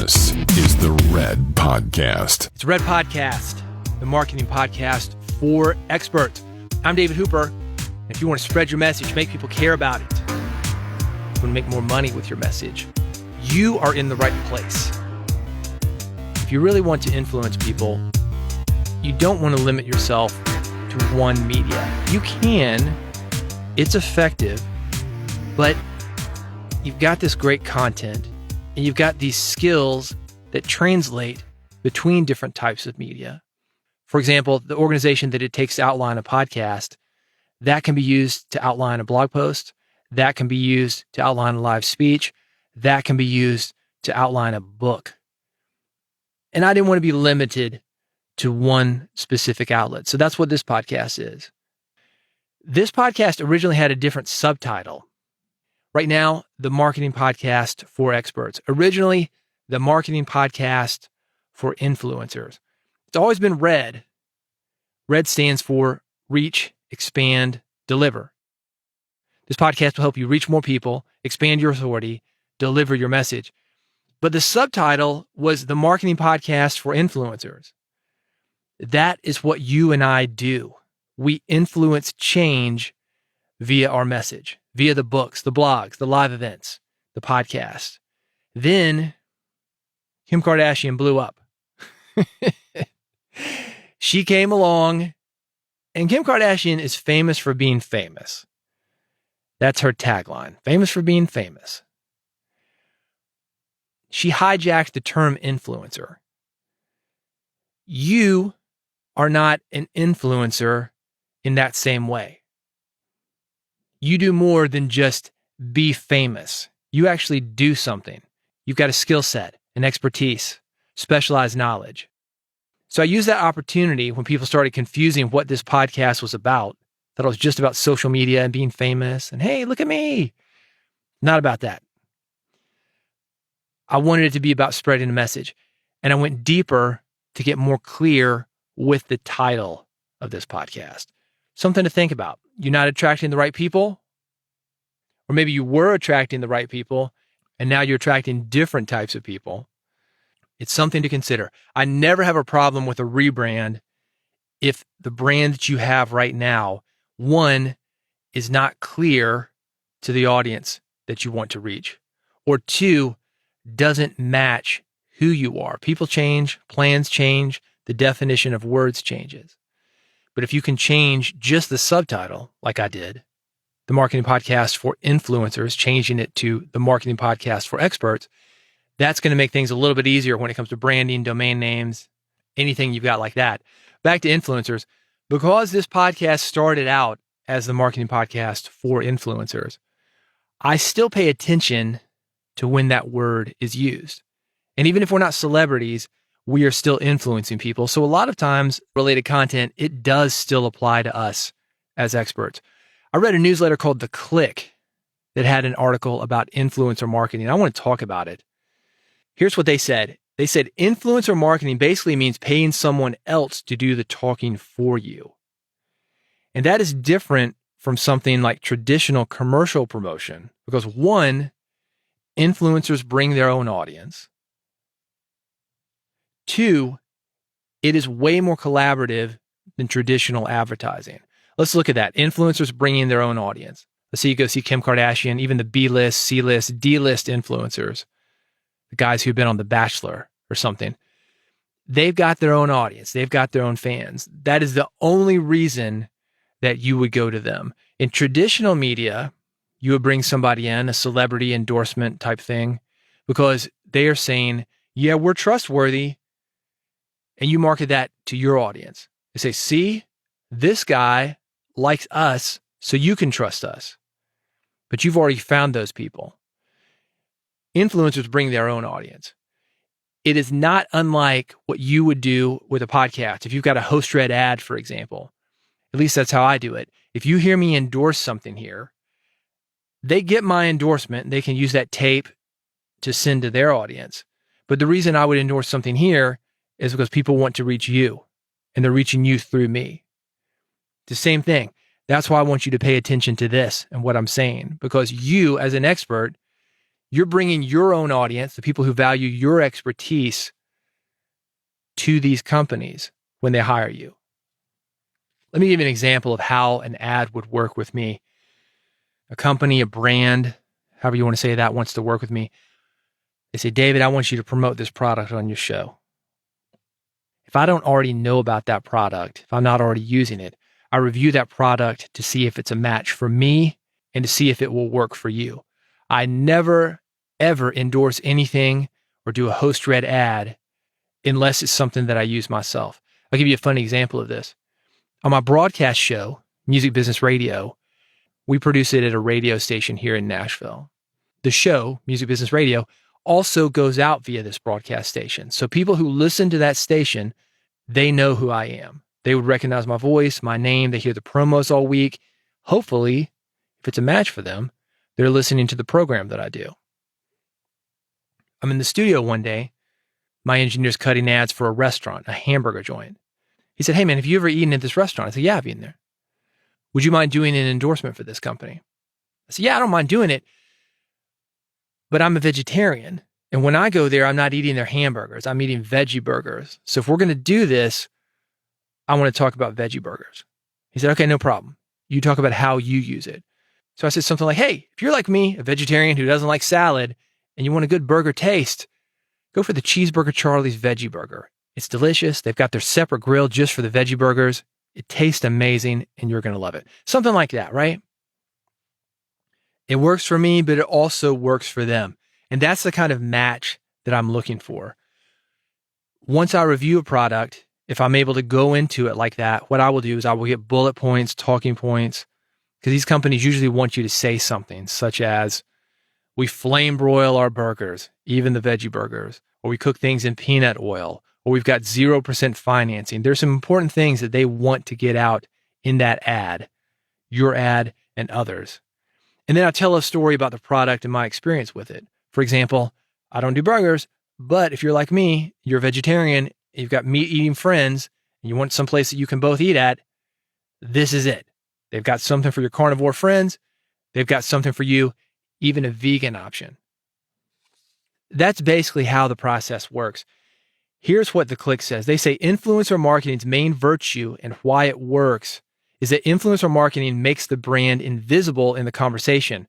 This is the Red Podcast. It's Red Podcast, the marketing podcast for experts. I'm David Hooper. And if you want to spread your message, make people care about it, you want to make more money with your message, you are in the right place. If you really want to influence people, you don't want to limit yourself to one media. You can, it's effective, but you've got this great content and you've got these skills that translate between different types of media. For example, the organization that it takes to outline a podcast, that can be used to outline a blog post, that can be used to outline a live speech, that can be used to outline a book. And I didn't want to be limited to one specific outlet. So that's what this podcast is. This podcast originally had a different subtitle. Right now, the marketing podcast for experts. Originally, the marketing podcast for influencers. It's always been RED. RED stands for reach, expand, deliver. This podcast will help you reach more people, expand your authority, deliver your message. But the subtitle was the marketing podcast for influencers. That is what you and I do. We influence change via our message, via the books, the blogs, the live events, the podcast. Then Kim Kardashian blew up. She came along, and Kim Kardashian is famous for being famous. That's her tagline, famous for being famous. She hijacked the term influencer. You are not an influencer in that same way. You do more than just be famous. You actually do something. You've got a skill set, an expertise, specialized knowledge. So I used that opportunity when people started confusing what this podcast was about, that it was just about social media and being famous and, hey, look at me. Not about that. I wanted it to be about spreading a message. And I went deeper to get more clear with the title of this podcast. Something to think about. You're not attracting the right people, or maybe you were attracting the right people, and now you're attracting different types of people. It's something to consider. I never have a problem with a rebrand if the brand that you have right now, one, is not clear to the audience that you want to reach, or two, doesn't match who you are. People change, plans change, the definition of words changes. But if you can change just the subtitle, like I did, the marketing podcast for influencers, changing it to the marketing podcast for experts, that's going to make things a little bit easier when it comes to branding, domain names, anything you've got like that. Back to influencers. Because this podcast started out as the marketing podcast for influencers, I still pay attention to when that word is used. And even if we're not celebrities, we are still influencing people. So a lot of times related content, it does still apply to us as experts. I read a newsletter called The Click that had an article about influencer marketing. I want to talk about it. Here's what they said. They said influencer marketing basically means paying someone else to do the talking for you. And that is different from something like traditional commercial promotion because one, influencers bring their own audience. Two, it is way more collaborative than traditional advertising. Let's look at that. Influencers bringing their own audience. Let's say you go see Kim Kardashian, even the B-list, C-list, D-list influencers, the guys who've been on The Bachelor or something. They've got their own audience. They've got their own fans. That is the only reason that you would go to them. In traditional media, you would bring somebody in, a celebrity endorsement type thing, because they are saying, yeah, we're trustworthy. And you market that to your audience. They say, see, this guy likes us, so you can trust us. But you've already found those people. Influencers bring their own audience. It is not unlike what you would do with a podcast. If you've got a host-read ad, for example, at least that's how I do it. If you hear me endorse something here, they get my endorsement and they can use that tape to send to their audience. But the reason I would endorse something here is because people want to reach you and they're reaching you through me. The same thing. That's why I want you to pay attention to this and what I'm saying, because you as an expert, You're bringing your own audience, the people who value your expertise, to these companies when they hire you. Let me give you an example of how an ad would work with me. A company, a brand, however you want to say that, wants to work with me. They say, David, I want you to promote this product on your show. If I don't already know about that product, if I'm not already using it, I review that product to see if it's a match for me and to see if it will work for you. I never, ever endorse anything or do a host-read ad unless it's something that I use myself. I'll give you a funny example of this. On my broadcast show, Music Business Radio, we produce it at a radio station here in Nashville. The show, Music Business Radio, also goes out via this broadcast station. So people who listen to that station, they know who I am. They would recognize my voice, my name. They hear the promos all week. Hopefully, if it's a match for them, they're listening to the program that I do. I'm in the studio one day. My engineer's cutting ads for a restaurant, a hamburger joint. He said, hey man, have you ever eaten at this restaurant? I said, yeah, I've eaten there. Would you mind doing an endorsement for this company? I said, yeah, I don't mind doing it, but I'm a vegetarian. And when I go there, I'm not eating their hamburgers. I'm eating veggie burgers. So if we're going to do this, I want to talk about veggie burgers. He said, okay, no problem. You talk about how you use it. So I said something like, hey, if you're like me, a vegetarian who doesn't like salad, and you want a good burger taste, go for the Cheeseburger Charlie's Veggie Burger. It's delicious. They've got their separate grill just for the veggie burgers. It tastes amazing, and you're going to love it. Something like that, right? It works for me, but it also works for them. And that's the kind of match that I'm looking for. Once I review a product, if I'm able to go into it like that, what I will do is I will get bullet points, talking points, because these companies usually want you to say something such as, we flame broil our burgers, even the veggie burgers, or we cook things in peanut oil, or we've got 0% financing. There's some important things that they want to get out in that ad, your ad and others. And then I'll tell a story about the product and my experience with it. For example, I don't do burgers, but if you're like me, you're a vegetarian, you've got meat-eating friends, and you want some place that you can both eat at, this is it. They've got something for your carnivore friends. They've got something for you, even a vegan option. That's basically how the process works. Here's what the click says. They say influencer marketing's main virtue and why it works is that influencer marketing makes the brand invisible in the conversation.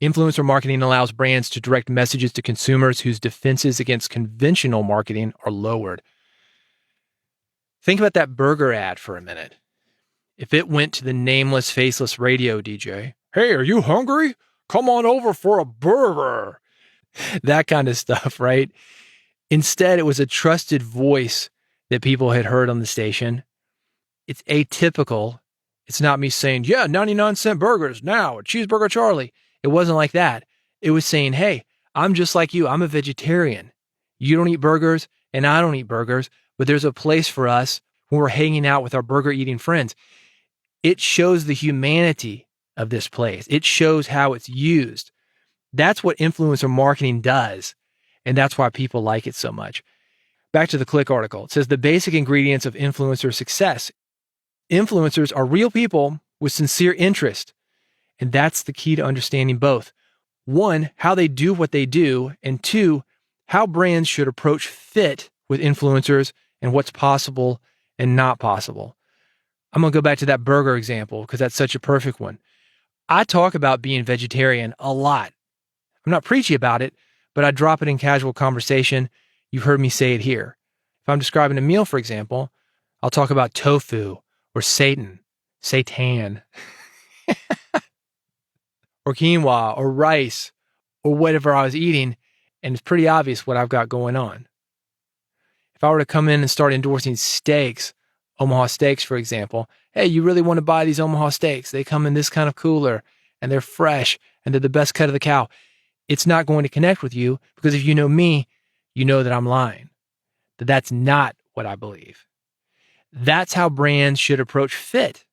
Influencer marketing allows brands to direct messages to consumers whose defenses against conventional marketing are lowered. Think about that burger ad for a minute. If it went to the nameless, faceless radio DJ, hey, are you hungry? Come on over for a burger. That kind of stuff, right? Instead, it was a trusted voice that people had heard on the station. It's atypical. It's not me saying, yeah, 99-cent burgers now, a Cheeseburger Charlie. It wasn't like that. It was saying, hey, I'm just like you. I'm a vegetarian. You don't eat burgers and I don't eat burgers, but there's a place for us when we're hanging out with our burger-eating friends. It shows the humanity of this place. It shows how it's used. That's what influencer marketing does. And that's why people like it so much. Back to the Click article. It says the basic ingredients of influencer success. Influencers are real people with sincere interest. And that's the key to understanding both. One, how they do what they do. And two, how brands should approach fit with influencers and what's possible and not possible. I'm going to go back to that burger example because that's such a perfect one. I talk about being vegetarian a lot. I'm not preachy about it, but I drop it in casual conversation. You've heard me say it here. If I'm describing a meal, for example, I'll talk about tofu or seitan, or quinoa or rice or whatever I was eating, and it's pretty obvious what I've got going on. If I were to come in and start endorsing steaks, Omaha steaks, for example, hey, you really want to buy these Omaha steaks? They come in this kind of cooler and they're fresh and they're the best cut of the cow. It's not going to connect with you because if you know me, you know that I'm lying, that that's not what I believe. That's how brands should approach fit.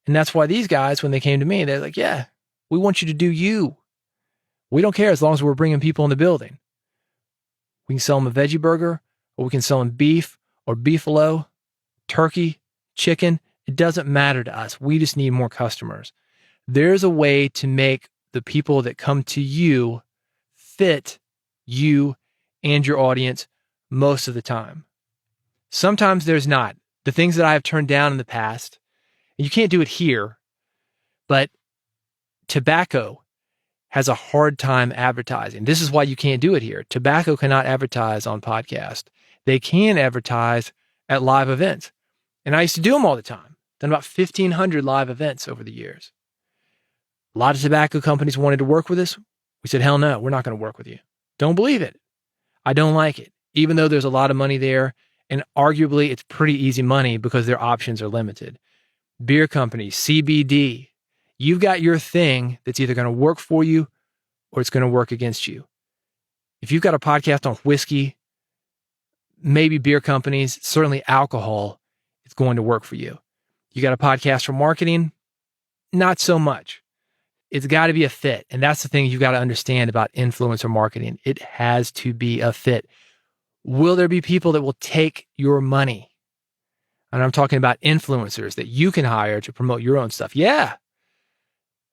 And that's why these guys, when they came to me, they're like, yeah, we want you to do you. We don't care as long as we're bringing people in the building. We can sell them a veggie burger, or we can sell them beef or beefalo, turkey, chicken. It doesn't matter to us. We just need more customers. There's a way to make the people that come to you fit you and your audience most of the time. Sometimes there's not. The things that I have turned down in the past, and you can't do it here, but tobacco has a hard time advertising. This is why you can't do it here. Tobacco cannot advertise on podcast. They can advertise at live events. And I used to do them all the time. Done about 1,500 live events over the years. A lot of tobacco companies wanted to work with us. We said, hell no, we're not going to work with you. Don't believe it. I don't like it. Even though there's a lot of money there, and arguably it's pretty easy money because their options are limited. Beer companies, CBD, you've got your thing that's either going to work for you or it's going to work against you. If you've got a podcast on whiskey, maybe beer companies, certainly alcohol, it's going to work for you. You got a podcast for marketing? Not so much. It's got to be a fit. And that's the thing you've got to understand about influencer marketing. It has to be a fit. Will there be people that will take your money? And I'm talking about influencers that you can hire to promote your own stuff. Yeah.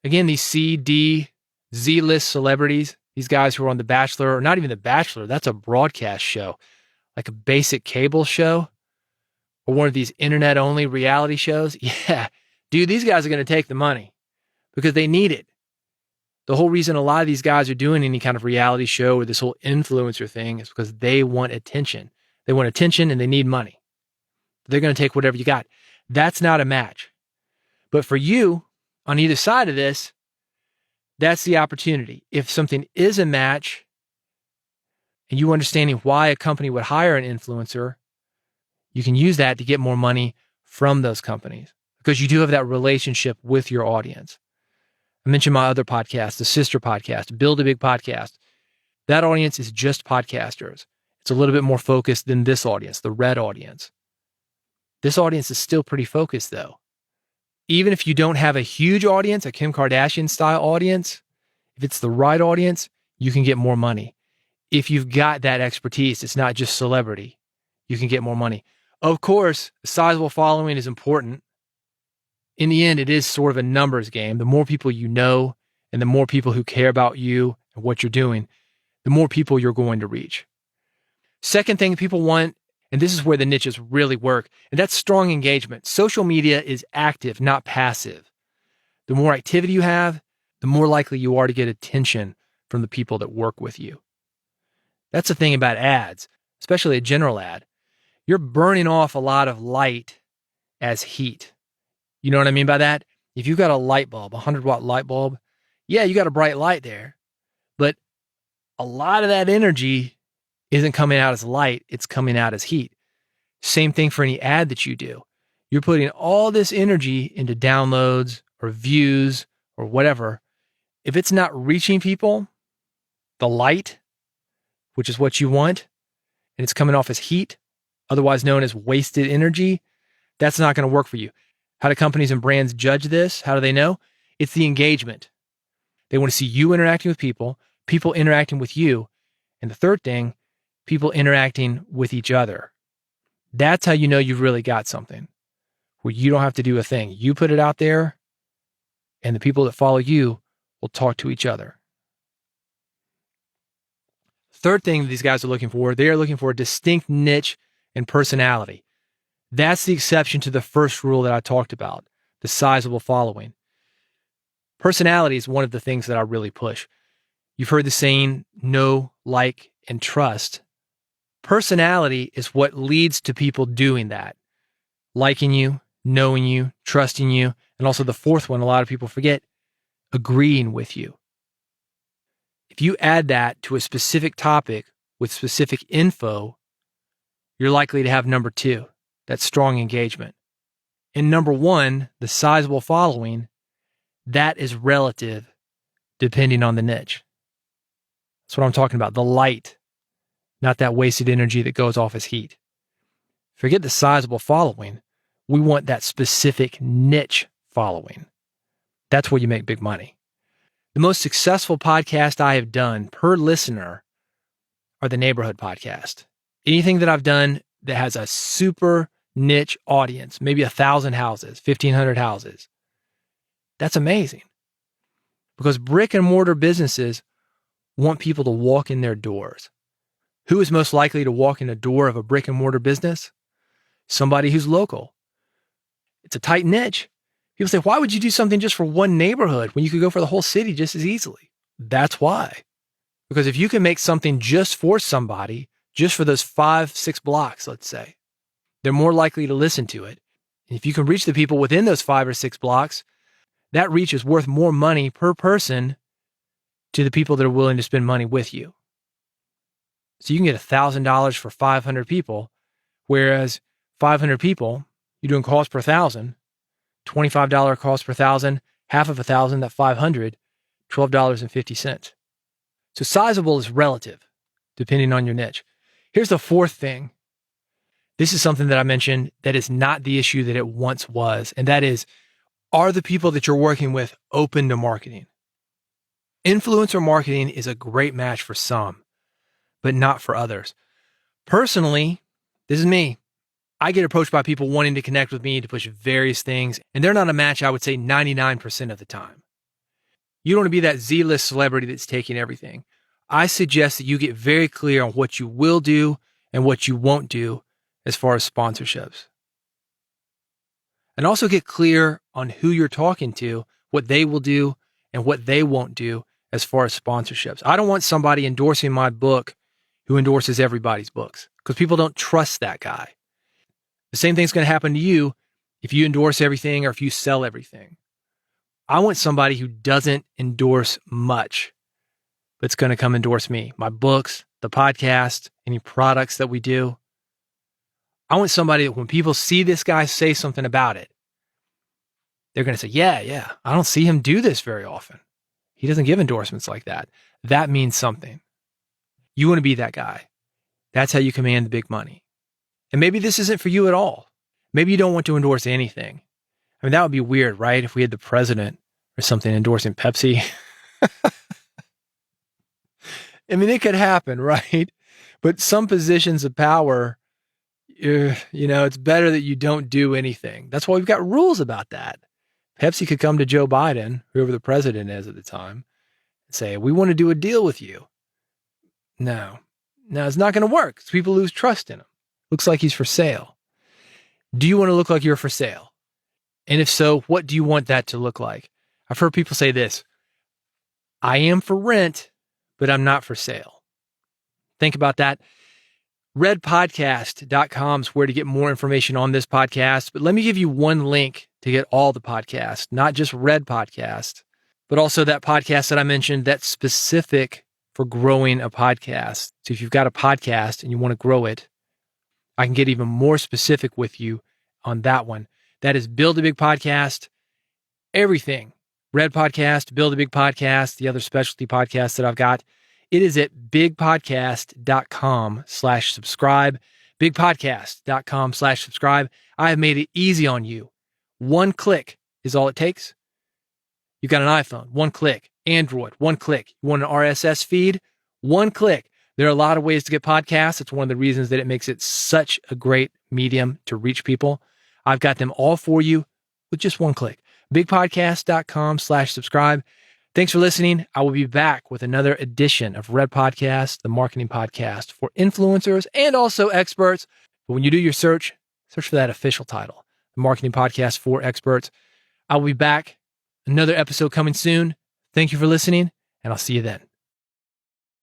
Again, these C, D, Z-list celebrities, these guys who are on The Bachelor, or not even The Bachelor, that's a broadcast show, like a basic cable show, or one of these internet-only reality shows. Yeah, dude, these guys are going to take the money because they need it. The whole reason a lot of these guys are doing any kind of reality show or this whole influencer thing is because they want attention. They want attention and they need money. They're going to take whatever you got. That's not a match. But for you, on either side of this, that's the opportunity. If something is a match and you understanding why a company would hire an influencer, you can use that to get more money from those companies because you do have that relationship with your audience. I mentioned my other podcast, the sister podcast, Build a Big Podcast. That audience is just podcasters. It's a little bit more focused than this audience, the red audience. This audience is still pretty focused though. Even if you don't have a huge audience, a Kim Kardashian style audience, if it's the right audience, you can get more money. If you've got that expertise, it's not just celebrity, you can get more money. Of course, a sizable following is important. In the end, it is sort of a numbers game. The more people you know and the more people who care about you and what you're doing, the more people you're going to reach. Second thing people want, and this is where the niches really work, and that's strong engagement. Social media is active, not passive. The more activity you have, the more likely you are to get attention from the people that work with you. That's the thing about ads, especially a general ad. You're burning off a lot of light as heat. You know what I mean by that? If you've got a light bulb, a 100-watt light bulb, yeah, you got a bright light there, but a lot of that energy isn't coming out as light, it's coming out as heat. Same thing for any ad that you do. You're putting all this energy into downloads or views or whatever. If it's not reaching people, the light, which is what you want, and it's coming off as heat, otherwise known as wasted energy, that's not going to work for you. How do companies and brands judge this? How do they know? It's the engagement. They want to see you interacting with people interacting with you, and the third thing, people interacting with each other. That's how you know you've really got something, where you don't have to do a thing. You put it out there, and the people that follow you will talk to each other. Third thing these guys are looking for, they are looking for a distinct niche and personality. That's the exception to the first rule that I talked about, the sizable following. Personality is one of the things that I really push. You've heard the saying, know, like, and trust. Personality is what leads to people doing that. Liking you, knowing you, trusting you, and also the fourth one a lot of people forget, agreeing with you. If you add that to a specific topic with specific info, you're likely to have number two, that strong engagement. And number one, the sizable following, that is relative depending on the niche. That's what I'm talking about, the light, not that wasted energy that goes off as heat. Forget the sizable following. We want that specific niche following. That's where you make big money. The most successful podcast I have done per listener are the neighborhood podcast. Anything that I've done that has a super niche audience, maybe 1,000 houses, 1,500 houses, that's amazing. Because brick and mortar businesses want people to walk in their doors. Who is most likely to walk in a door of a brick and mortar business? Somebody who's local. It's a tight niche. People say, why would you do something just for one neighborhood when you could go for the whole city just as easily? That's why. Because if you can make something just for somebody, just for those 5-6 blocks, let's say, they're more likely to listen to it. And if you can reach the people within those 5 or 6 blocks, that reach is worth more money per person to the people that are willing to spend money with you. So you can get $1,000 for 500 people, whereas 500 people, you're doing cost per 1,000, $25 cost per 1,000, half of 1,000, that 500, $12.50. So sizable is relative, depending on your niche. Here's the fourth thing. This is something that I mentioned that is not the issue that it once was, and that is, are the people that you're working with open to marketing? Influencer marketing is a great match for some, but not for others. Personally, this is me. I get approached by people wanting to connect with me to push various things, and they're not a match, I would say 99% of the time. You don't want to be that Z-list celebrity that's taking everything. I suggest that you get very clear on what you will do and what you won't do as far as sponsorships. And also get clear on who you're talking to, what they will do and what they won't do as far as sponsorships. I don't want somebody endorsing my book who endorses everybody's books, because people don't trust that guy. The same thing's going to happen to you if you endorse everything or if you sell everything. I want somebody who doesn't endorse much, but it's going to come endorse me, my books, the podcast, any products that we do. I want somebody that when people see this guy say something about it, they're going to say, yeah, I don't see him do this very often. He doesn't give endorsements like that. That means something. You want to be that guy. That's how you command the big money. And maybe this isn't for you at all. Maybe you don't want to endorse anything. I mean, that would be weird, right? If we had the president or something endorsing Pepsi. I mean, it could happen, right? But some positions of power, it's better that you don't do anything. That's why we've got rules about that. Pepsi could come to Joe Biden, whoever the president is at the time, and say, we want to do a deal with you. No, it's not going to work. People lose trust in him. Looks like he's for sale. Do you want to look like you're for sale? And if so, what do you want that to look like? I've heard people say this: I am for rent, but I'm not for sale. Think about that. Redpodcast.com is where to get more information on this podcast. But let me give you one link to get all the podcasts, not just Red Podcast, but also that podcast that I mentioned that's specific for growing a podcast. So if you've got a podcast and you want to grow it, I can get even more specific with you on that one. That is Build a Big Podcast, everything. Red Podcast, Build a Big Podcast, the other specialty podcasts that I've got. It is at bigpodcast.com/subscribe, bigpodcast.com/subscribe. I have made it easy on you. One click is all it takes. You've got an iPhone, one click. Android, one click. You want an RSS feed? One click. There are a lot of ways to get podcasts. It's one of the reasons that it makes it such a great medium to reach people. I've got them all for you with just one click. bigpodcast.com/subscribe. Thanks for listening. I will be back with another edition of Red Podcast, the marketing podcast for influencers and also experts. But when you do your search for that official title, the marketing podcast for experts. I will be back. Another episode coming soon. Thank you for listening, and I'll see you then.